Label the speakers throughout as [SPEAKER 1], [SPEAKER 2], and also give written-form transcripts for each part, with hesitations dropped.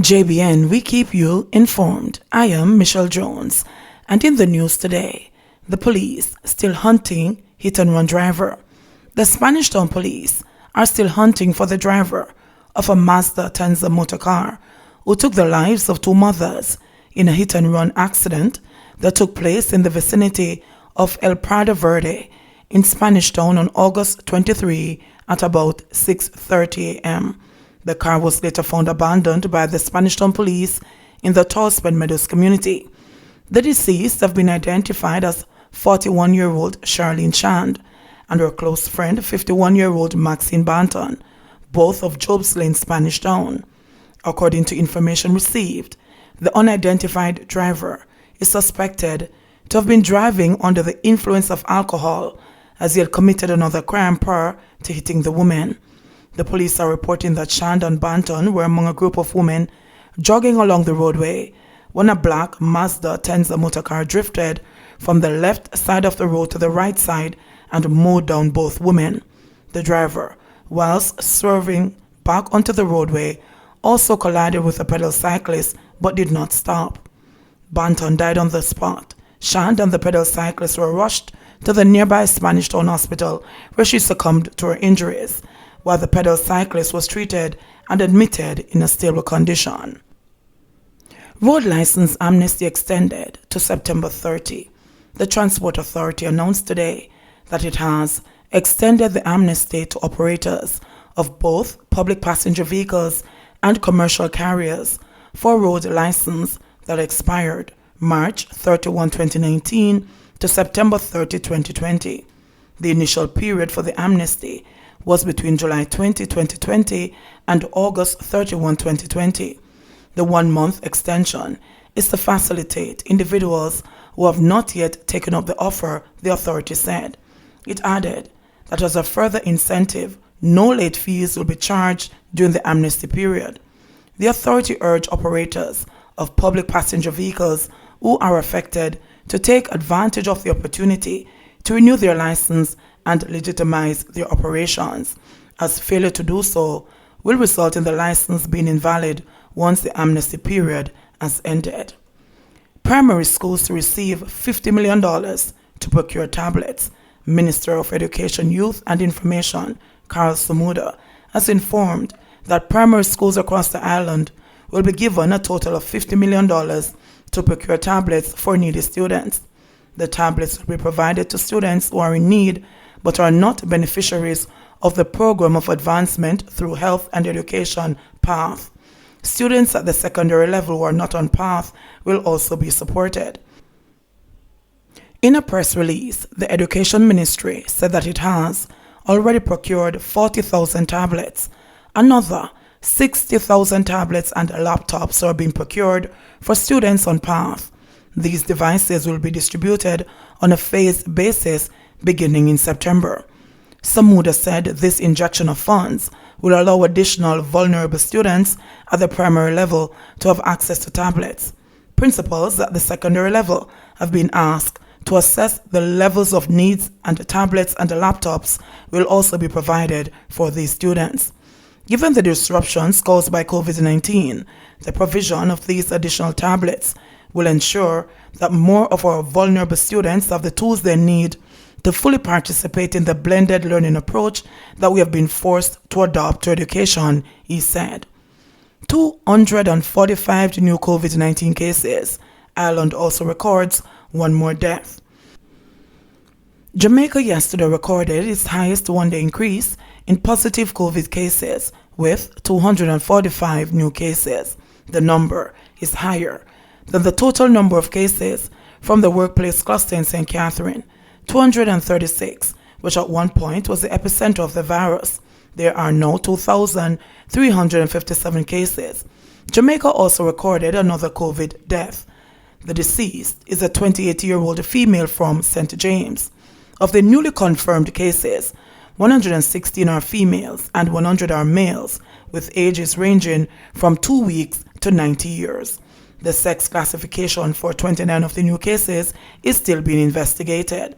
[SPEAKER 1] JBN, we keep you informed. I am Michelle Jones, and in the news today, the police still hunting hit-and-run driver. The Spanish Town police are still hunting for the driver of a Mazda Tenza motor car who took the lives of two mothers in a hit-and-run accident that took place in the vicinity of El Prado Verde in Spanish Town on August 23 at about 6:30 a.m. The car was later found abandoned by the Spanish Town police in the Tallspen Meadows community. The deceased have been identified as 41-year-old Charlene Shand and her close friend, 51-year-old Maxine Banton, both of Jobs Lane, Spanish Town. According to information received, the unidentified driver is suspected to have been driving under the influence of alcohol as he had committed another crime prior to hitting the woman. The police are reporting that Shand and Banton were among a group of women jogging along the roadway when a black Mazda Tenza motor car drifted from the left side of the road to the right side and mowed down both women. The driver, whilst swerving back onto the roadway, also collided with a pedal cyclist but did not stop. Banton died on the spot. Shand and the pedal cyclist were rushed to the nearby Spanish Town hospital where she succumbed to her injuries, while the pedal cyclist was treated and admitted in a stable condition. Road license amnesty extended to September 30. The Transport Authority announced today that it has extended the amnesty to operators of both public passenger vehicles and commercial carriers for road license that expired March 31, 2019 to September 30, 2020. The initial period for the amnesty was between July 20, 2020 and August 31, 2020. The 1-month extension is to facilitate individuals who have not yet taken up the offer, the authority said. It added that as a further incentive, no late fees will be charged during the amnesty period. The authority urged operators of public passenger vehicles who are affected to take advantage of the opportunity to renew their license and legitimize their operations, as failure to do so will result in the license being invalid once the amnesty period has ended. Primary schools to receive $50 million to procure tablets. Minister of Education, Youth and Information Karl Samuda has informed that primary schools across the island will be given a total of $50 million to procure tablets for needy students. The tablets will be provided to students who are in need but are not beneficiaries of the Program of Advancement through Health and Education PATH. Students at the secondary level who are not on PATH will also be supported. In a press release, the Education Ministry said that it has already procured 40,000 tablets. Another 60,000 tablets and laptops are being procured for students on PATH. These devices will be distributed on a phased basis beginning in September. Samuda said this injection of funds will allow additional vulnerable students at the primary level to have access to tablets. Principals at the secondary level have been asked to assess the levels of needs, and tablets and laptops will also be provided for these students. Given the disruptions caused by COVID-19, the provision of these additional tablets will ensure that more of our vulnerable students have the tools they need to fully participate in the blended learning approach that we have been forced to adopt to education, he said. 245 new COVID-19 cases. Ireland also records one more death. Jamaica yesterday recorded its highest one-day increase in positive COVID cases with 245 new cases. The number is higher than the total number of cases from the workplace cluster in St. Catherine, 236, which at one point was the epicenter of the virus. There are now 2,357 cases. Jamaica also recorded another COVID death. The deceased is a 28-year-old female from St. James. Of the newly confirmed cases, 116 are females and 100 are males, with ages ranging from 2 weeks to 90 years. The sex classification for 29 of the new cases is still being investigated.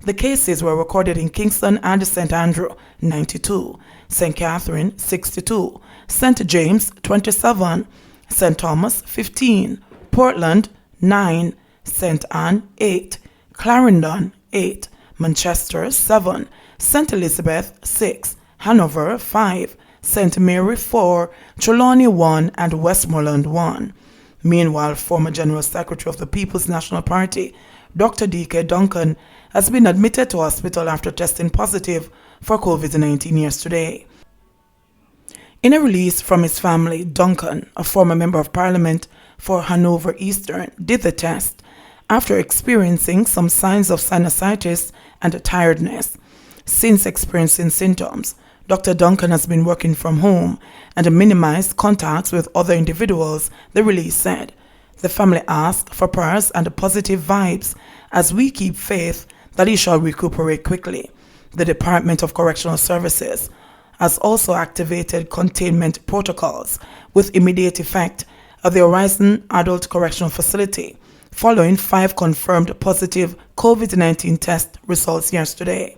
[SPEAKER 1] The cases were recorded in Kingston and St. Andrew, 92, St. Catherine, 62, St. James, 27, St. Thomas 15, Portland 9, St. Anne 8, Clarendon 8, Manchester 7, St. Elizabeth 6, Hanover 5, St. Mary 4, Trelawney 1, and Westmoreland 1. Meanwhile, former General Secretary of the People's National Party, Dr. D.K. Duncan, has been admitted to hospital after testing positive for COVID-19 yesterday. In a release from his family, Duncan, a former member of parliament for Hanover Eastern, did the test after experiencing some signs of sinusitis and tiredness. Since experiencing symptoms, Dr. Duncan has been working from home and minimized contacts with other individuals, the release said. The family asked for prayers and positive vibes as we keep faith that he shall recuperate quickly. The Department of Correctional Services has also activated containment protocols with immediate effect at the Horizon Adult Correctional Facility following 5 confirmed positive COVID-19 test results yesterday.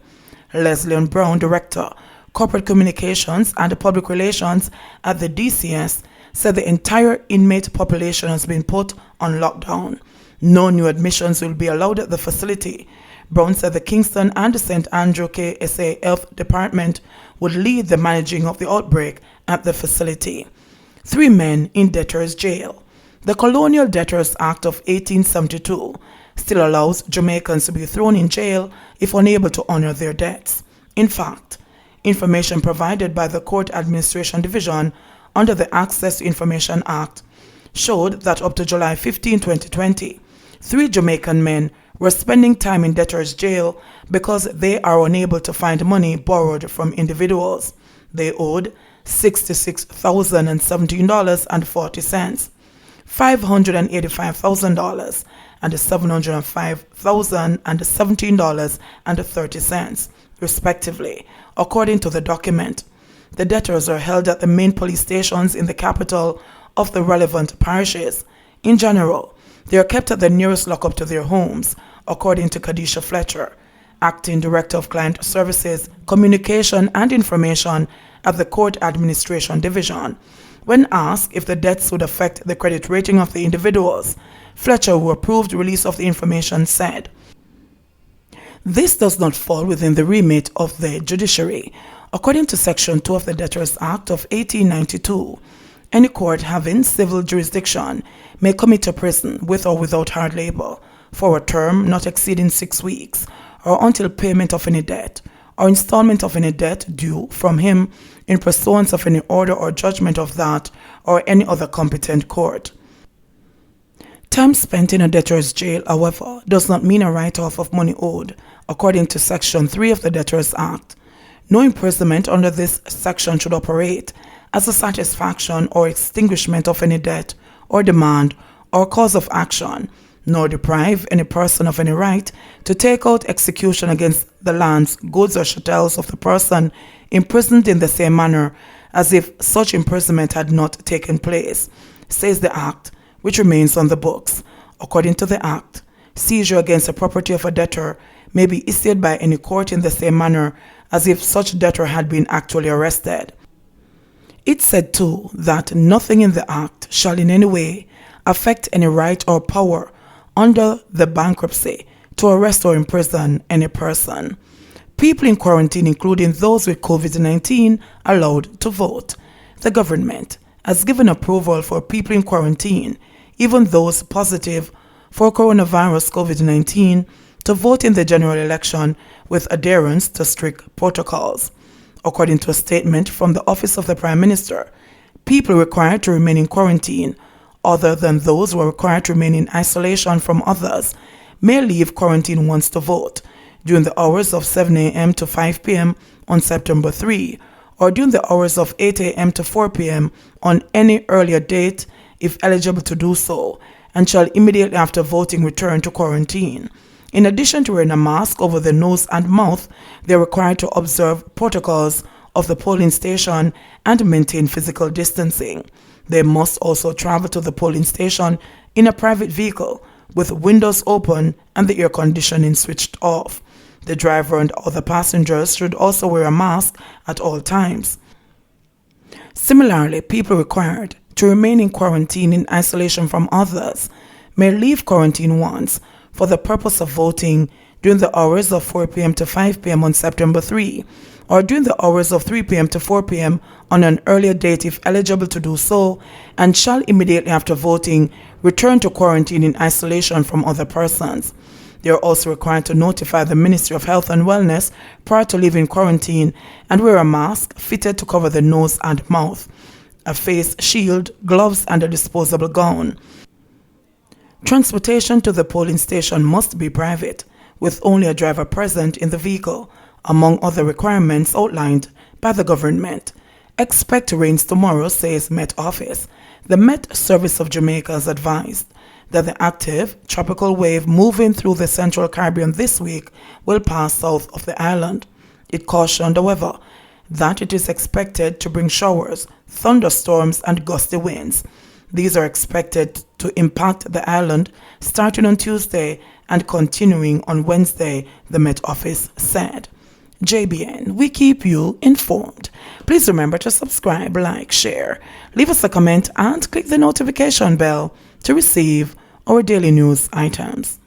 [SPEAKER 1] Leslie Brown, Director, Corporate Communications and Public Relations at the DCS, said the entire inmate population has been put on lockdown. No new admissions will be allowed at the facility. Brown said the Kingston and St. Andrew KSA Health Department would lead the managing of the outbreak at the facility. 3 men in debtors' jail. The Colonial Debtors Act of 1872 still allows Jamaicans to be thrown in jail if unable to honor their debts. In fact, information provided by the Court Administration Division under the Access to Information Act showed that up to July 15, 2020, 3 Jamaican men were spending time in debtors' jail because they are unable to find money borrowed from individuals. They owed $66,017.40, $585,000, and $705,017.30, respectively, according to the document. The debtors are held at the main police stations in the capital of the relevant parishes. In general, they are kept at the nearest lockup to their homes, according to Kadisha Fletcher, Acting Director of Client Services, Communication and Information at the Court Administration Division. When asked if the debts would affect the credit rating of the individuals, Fletcher, who approved release of the information, said, "This does not fall within the remit of the judiciary. According to Section 2 of the Debtors Act of 1892, any court having civil jurisdiction may commit to prison with or without hard labor for a term not exceeding 6 weeks or until payment of any debt or installment of any debt due from him in pursuance of any order or judgment of that or any other competent court." Time spent in a debtor's jail, however, does not mean a write-off of money owed, according to Section 3 of the Debtors Act. No imprisonment under this section should operate as a satisfaction or extinguishment of any debt or demand or cause of action, nor deprive any person of any right to take out execution against the lands, goods, or chattels of the person imprisoned in the same manner as if such imprisonment had not taken place, says the Act, which remains on the books. According to the Act, seizure against the property of a debtor may be issued by any court in the same manner as if such debtor had been actually arrested. It said too that nothing in the Act shall in any way affect any right or power under the bankruptcy to arrest or imprison any person. People in quarantine, including those with COVID-19, allowed to vote. The government has given approval for people in quarantine, even those positive for coronavirus COVID-19, to vote in the general election with adherence to strict protocols. According to a statement from the Office of the Prime Minister, people required to remain in quarantine, other than those who are required to remain in isolation from others, may leave quarantine once to vote during the hours of 7 a.m. to 5 p.m. on September 3, or during the hours of 8 a.m. to 4 p.m. on any earlier date if eligible to do so, and shall immediately after voting return to quarantine. In addition to wearing a mask over the nose and mouth, they are required to observe protocols of the polling station and maintain physical distancing. They must also travel to the polling station in a private vehicle with windows open and the air conditioning switched off. The driver and other passengers should also wear a mask at all times. Similarly, people required to remain in quarantine in isolation from others may leave quarantine once for the purpose of voting during the hours of 4 p.m. to 5 p.m. on September 3, or during the hours of 3 p.m. to 4 p.m. on an earlier date if eligible to do so, and shall immediately after voting return to quarantine in isolation from other persons. They are also required to notify the Ministry of Health and Wellness prior to leaving quarantine and wear a mask fitted to cover the nose and mouth, a face shield, gloves, and a disposable gown. Transportation to the polling station must be private, with only a driver present in the vehicle, among other requirements outlined by the government. Expect rains tomorrow, says Met Office. The Met Service of Jamaica has advised that the active tropical wave moving through the Central Caribbean this week will pass south of the island. It cautioned, however, that it is expected to bring showers, thunderstorms, and gusty winds. These are expected to impact the island starting on Tuesday and continuing on Wednesday, the Met Office said. JBN, we keep you informed. Please remember to subscribe, like, share, leave us a comment, and click the notification bell to receive our daily news items.